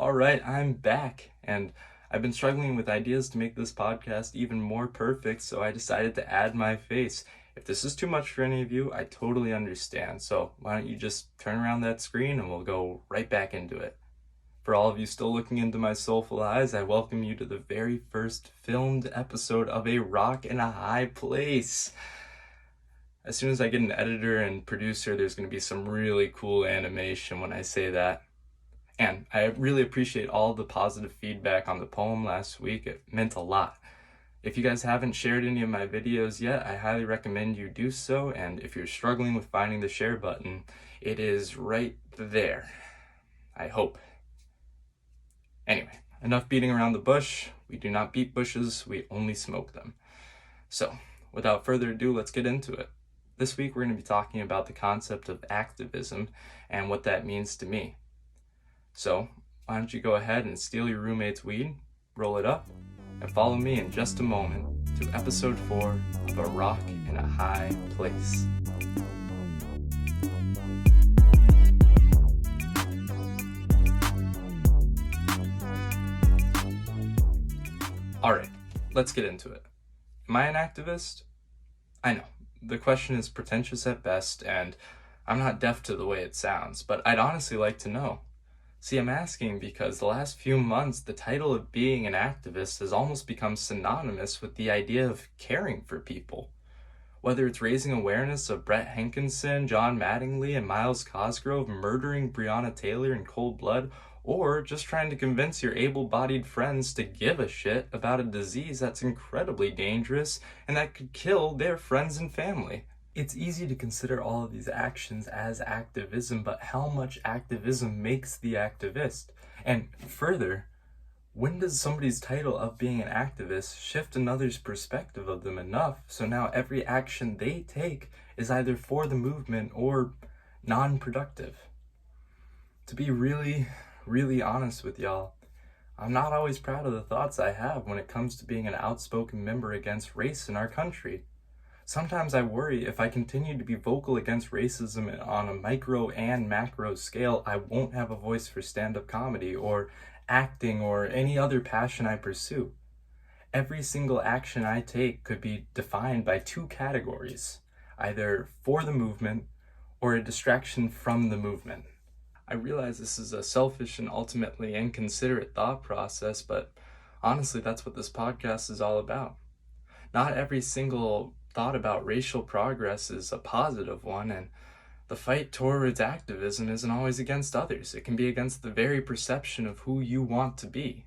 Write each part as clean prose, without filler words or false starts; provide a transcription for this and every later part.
All right, I'm back, and I've been struggling with ideas to make this podcast even more perfect, so I decided to add my face. If this is too much for any of you, I totally understand. So why don't you just turn around that screen and we'll go right back into it. For all of you still looking into my soulful eyes, I welcome you to the very first filmed episode of A Rock in a High Place. As soon as I get an editor and producer, there's going to be some really cool animation when I say that. And I really appreciate all the positive feedback on the poem last week. It meant a lot. If you guys haven't shared any of my videos yet, I highly recommend you do so. And if you're struggling with finding the share button, it is right there. I hope. Anyway, enough beating around the bush. We do not beat bushes, we only smoke them. So, without further ado, let's get into it. This week we're going to be talking about the concept of activism and what that means to me. So, why don't you go ahead and steal your roommate's weed, roll it up, and follow me in just a moment to episode 4 of A Rock in a High Place. Alright, let's get into it. Am I an activist? I know, the question is pretentious at best, and I'm not deaf to the way it sounds, but I'd honestly like to know. See, I'm asking because the last few months, the title of being an activist has almost become synonymous with the idea of caring for people. Whether it's raising awareness of Brett Hankinson, John Mattingly, and Miles Cosgrove murdering Breonna Taylor in cold blood, or just trying to convince your able-bodied friends to give a shit about a disease that's incredibly dangerous and that could kill their friends and family. It's easy to consider all of these actions as activism, but how much activism makes the activist? And further, when does somebody's title of being an activist shift another's perspective of them enough so now every action they take is either for the movement or non-productive? To be really honest with y'all, I'm not always proud of the thoughts I have when it comes to being an outspoken member against race in our country. Sometimes I worry if I continue to be vocal against racism on a micro and macro scale, I won't have a voice for stand-up comedy or acting or any other passion I pursue. Every single action I take could be defined by two categories, either for the movement or a distraction from the movement. I realize this is a selfish and ultimately inconsiderate thought process, but honestly, that's what this podcast is all about. Not every single thought about racial progress is a positive one, and the fight towards activism isn't always against others. It can be against the very perception of who you want to be.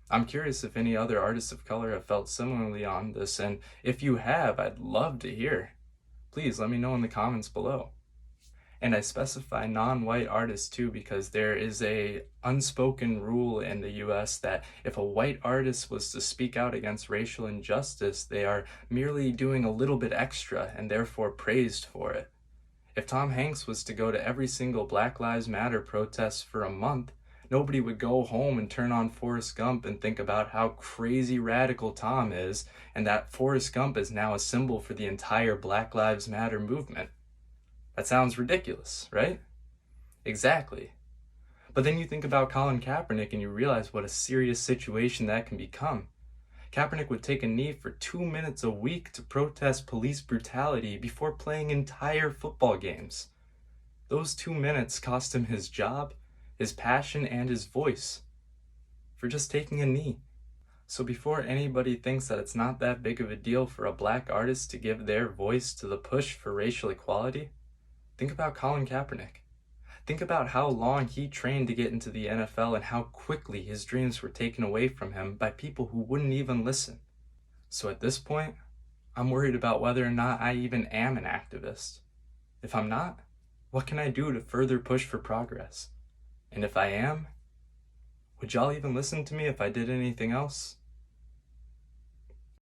I'm curious if any other artists of color have felt similarly on this, and if you have, I'd love to hear. Please let me know in the comments below. And I specify non-white artists too because there is a unspoken rule in the US that if a white artist was to speak out against racial injustice, they are merely doing a little bit extra and therefore praised for it. If Tom Hanks was to go to every single Black Lives Matter protest for a month, nobody would go home and turn on Forrest Gump and think about how crazy radical Tom is and that Forrest Gump is now a symbol for the entire Black Lives Matter movement. That sounds ridiculous, right? Exactly. But then you think about Colin Kaepernick and you realize what a serious situation that can become. Kaepernick would take a knee for 2 minutes a week to protest police brutality before playing entire football games. Those 2 minutes cost him his job, his passion, and his voice for just taking a knee. So before anybody thinks that it's not that big of a deal for a black artist to give their voice to the push for racial equality, think about Colin Kaepernick. Think about how long he trained to get into the NFL and how quickly his dreams were taken away from him by people who wouldn't even listen. So at this point, I'm worried about whether or not I even am an activist. If I'm not, what can I do to further push for progress? And if I am, would y'all even listen to me if I did anything else?